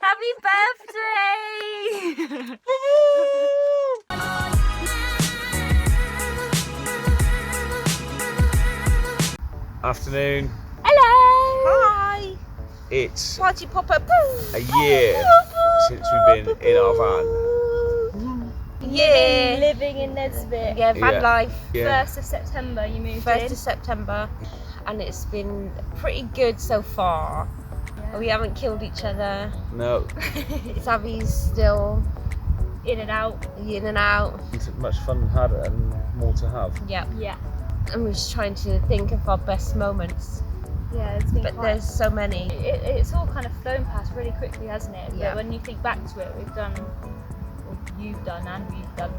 Happy birthday! Afternoon. Hello! Hi! It's Party popper. a year since we've been in our van. Yeah. Living in NEZBIT. Yeah, van life. Yeah. 1st of September you moved 1st in. of September. And it's been pretty good so far. Yeah. We haven't killed each other. No. Savvy's still In and out. in and out. Much fun had and more to have. Yeah. Yeah. And we're just trying to think of our best moments. Yeah, it's been But quite... there's so many. It's all kind of flown past really quickly, hasn't it? Yeah. But when you think back to it, we've done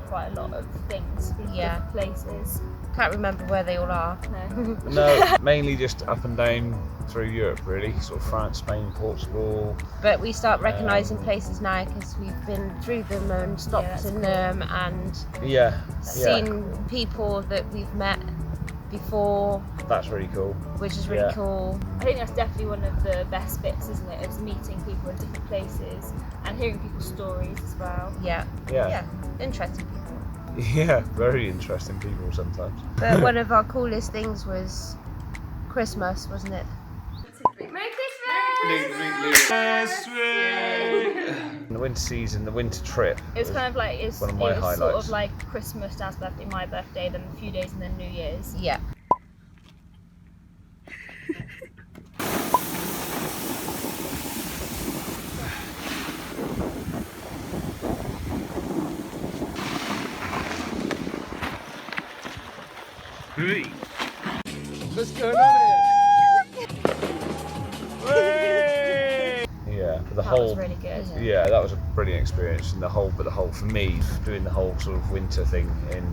quite a lot of things in Yeah. different places. Can't remember where they all are. No. No, mainly just up and down through Europe, really. Sort of France, Spain, Portugal. But we start recognising places now because we've been through them and stopped that's in cool. them and Yeah. seen people that we've met before, That's really cool. which is really Yeah. cool. I think that's definitely one of the best bits, isn't it? Is meeting people in different places and hearing people's stories as well. Yeah. Yeah. Interesting people. Yeah, very interesting people sometimes. But one of our coolest things was Christmas, wasn't it? Merry Christmas! The winter season, the winter trip. It was kind of like one of my it was sort highlights. of like Christmas, Dad's birthday, my birthday, then a few days, and then New Year's. Yeah. What's going on here? Yeah, but the That whole was really good. yeah, that was a brilliant experience, and the whole for me, doing the whole sort of winter thing in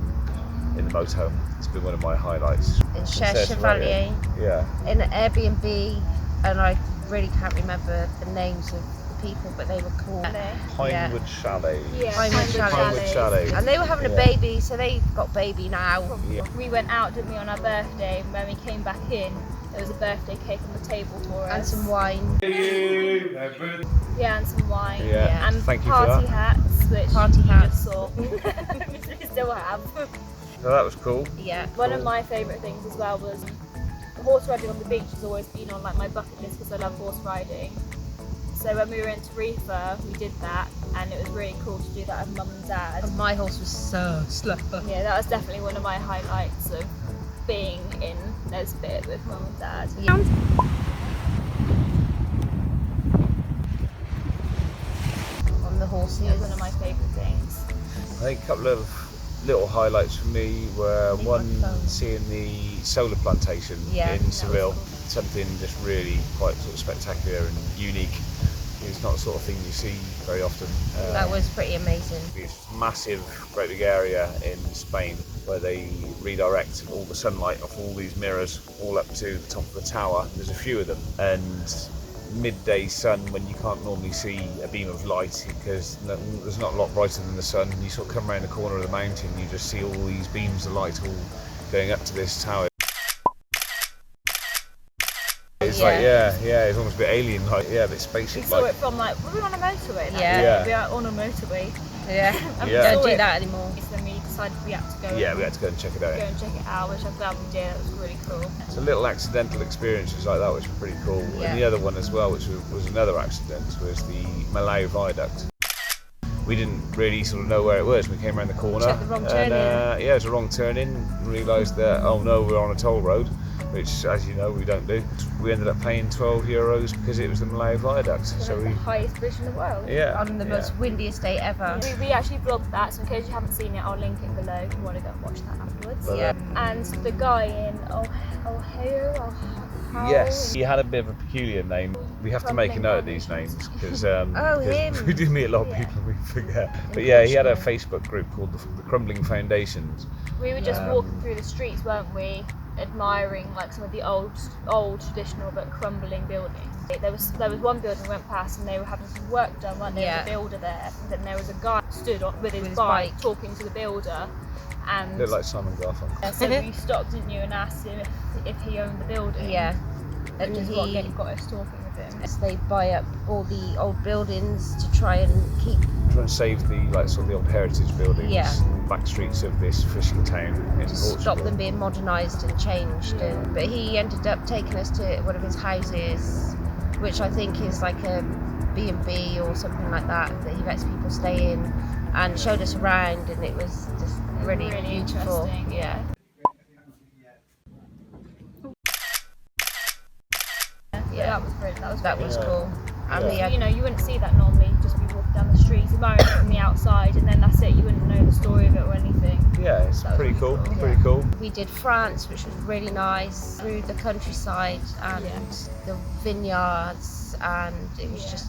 the motorhome, it's been one of my highlights. In Serre, Chevalier, Yeah, in an Airbnb, and I really can't remember the names of the people, but they were cool. Pinewood Chalet. Yeah, Pinewood Pinewood Chalets. Chalet. And they were having a Yeah. baby, so they've got baby now. Yeah. We went out, didn't we, on our birthday, and when we came back in, there was a birthday cake on the table for us. And some wine. Yeah, and some wine. Yeah. And Thank you for party that. hats, which Party you hats. just saw. We still have. So that was cool. Yeah. One of my favourite things as well was horse riding on the beach has always been on like my bucket list because I love horse riding. So when we were in Tarifa, we did that, and it was really cool to do that with Mum and Dad. And my horse was so slow. Yeah, that was definitely one of my highlights of being in NEZBIT with Mum and Dad. Yeah. On the horses. It was one of my favourite things. I think a couple of little highlights for me were Need one, my phone. seeing the solar plantation Yeah, that in was Seville. cool. Something just really quite sort of spectacular and unique. It's not the sort of thing you see very often. That was pretty amazing. This massive, great big area in Spain where they redirect all the sunlight off all these mirrors all up to the top of the tower. There's a few of them, and midday sun when you can't normally see a beam of light because there's not a lot brighter than the sun. You sort of come around the corner of the mountain, you just see all these beams of light all going up to this tower. It's like, it's almost a bit alien, like, a bit We spaceship saw like. it from like, were we on a motorway? that Yeah. day? Yeah. We were on a motorway. Yeah. And Yeah. Don't saw do it. that anymore. So then we decided we had to go. Yeah, we had to go and check it out. Go and check it out, which I'm glad we did. It was really cool. So little accidental experiences like that, which were pretty cool. Yeah. And the other one as well, which was another accident, was the Milau Viaduct. We didn't really sort of know where it was. We came around the corner. Took the wrong turn and, in. it was a wrong turn in. Realised that, oh no, we're on a toll road, which, as you know, we don't do. We ended up paying €12 because it was the Milau Viaduct. So the we, highest bridge in the world. yeah, On the most windiest day ever. We actually vlogged that, so in case you haven't seen it, I'll link it below if you want to go and watch that afterwards. But, Yeah. And the guy in Olhao. Yes, he had a bit of a peculiar name. We have to make a note of these names because him. we do meet a lot of people we forget. But yeah, he had a Facebook group called the Crumbling Foundations. We were just walking through the streets, weren't we? Admiring like some of the old traditional but crumbling buildings. There was one building we went past and they were having some work done, weren't they? There was a builder there, and then there was a guy stood on with his bike talking to the builder. And A bit like Simon Garfunkel. so we stopped, didn't you, and asked him if he owned the building. Yeah. And which is what got us talking with him. They buy up all the old buildings to try and save the sort of the old heritage buildings, back streets of this fishing town in Portugal. Stop them being modernised and changed. But he ended up taking us to one of his houses, which I think is like a B&B or something like that he lets people stay in, and showed us around, and it was just really beautiful. Yeah. Yeah, that was brilliant. That was cool. And you wouldn't see that normally. You'd just be walking down the streets, admiring it from the outside, and then that's it. You wouldn't know the story of it or anything. Yeah, it's pretty cool. Pretty cool. We did France, which was really nice, through the countryside and the vineyards, and it was just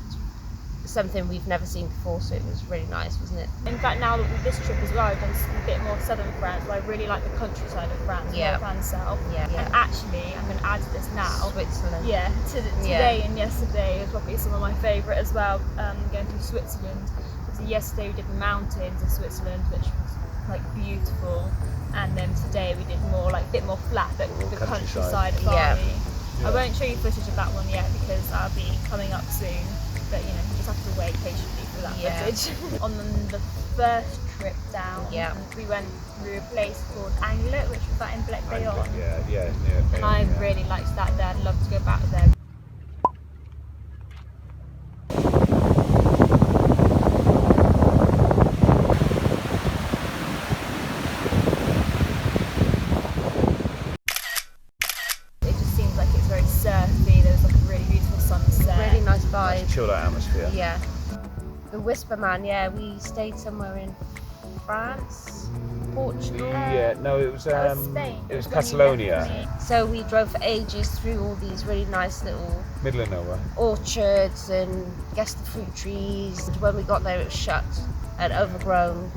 something we've never seen before, so it was really nice, wasn't it? In fact, now that with this trip as well, I've done a bit more southern France, but I really like the countryside of France, north and south. And actually, I'm going to add to this now. Switzerland. Yeah, today and yesterday was probably some of my favourite as well, going through Switzerland. So yesterday we did the mountains of Switzerland, which was like beautiful, and then today we did more like a bit more flat, but the countryside of Bali. I won't show you footage of that one yet because that'll be coming up soon. But you just have to wait patiently for that footage. On the first trip down, we went through a place called Anglet, which was that in Black Bayonne. Near and I really liked that there. I'd love to go back there. It just seems like it's very surfy. There's like a really beautiful sunset. Really nice vibe. Chilled out atmosphere. Yeah. The Whisper Man, we stayed somewhere in France, Portugal. Yeah, no, it was Spain. It was Catalonia. So we drove for ages through all these really nice little Middle of nowhere. orchards and guessed the fruit trees. When we got there, it was shut and overgrown.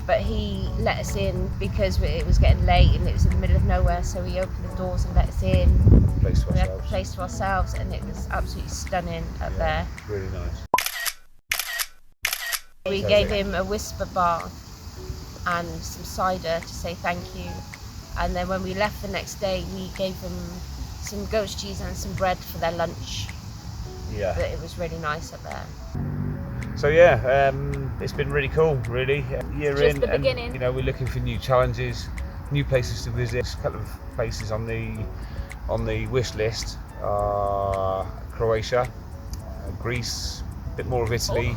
But he let us in because it was getting late and it was in the middle of nowhere. So he opened the doors and let us in. We had a place to ourselves, and it was absolutely stunning up there. Really nice. We gave him a Whisper bar and some cider to say thank you. And then when we left the next day, we gave them some goat's cheese and some bread for their lunch. Yeah. But it was really nice up there. So it's been really cool, really. Year Just in, the beginning. And we're looking for new challenges, new places to visit. A couple of places on the wish list: Croatia, Greece, a bit more of Italy.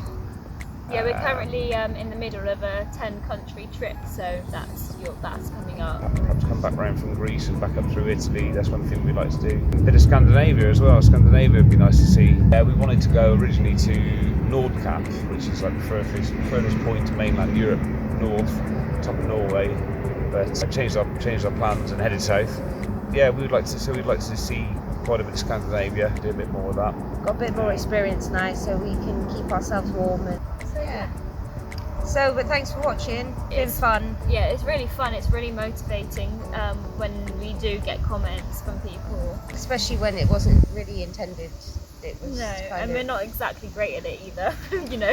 Yeah, we're currently in the middle of a 10-country trip, so that's coming up. Perhaps come back round from Greece and back up through Italy. That's one thing we'd like to do. A bit of Scandinavia as well. Scandinavia would be nice to see. We wanted to go originally to Nordkapp, which is like the furthest point to mainland Europe, north, top of Norway. But changed our plans and headed south. Yeah, we'd like to see quite a bit of Scandinavia, do a bit more of that. Got a bit more experience now, so we can keep ourselves warm. But thanks for watching. It's been fun. Yeah, it's really fun. It's really motivating when we do get comments from people. Especially when it wasn't really intended. It was we're not exactly great at it either.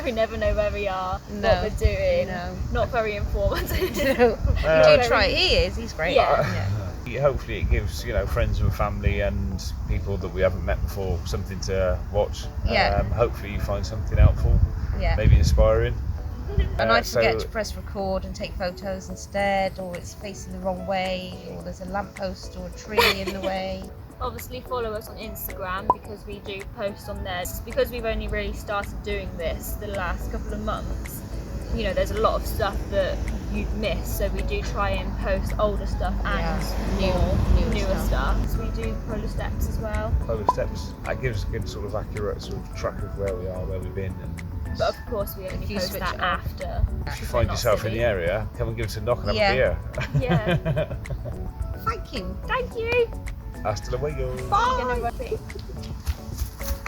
We never know where we are, what we're doing. No. Not very informative. You do try. He's great. Hopefully it gives friends and family and people that we haven't met before something to watch. Hopefully you find something helpful, maybe inspiring. And I forget to press record and take photos instead, or it's facing the wrong way, or there's a lamppost or a tree in the way. Obviously follow us on Instagram because we do post on there. Because we've only really started doing this the last couple of months, there's a lot of stuff that you've missed, so we do try and post older stuff and newer stuff. So we do Polarsteps as well. Polarsteps, that gives a good sort of accurate sort of track of where we are, where we've been. But of course we only post that after. If you find yourself in the area, come and give us a knock and have a beer. Yeah. Thank you. Thank you. Hasta luego. Bye.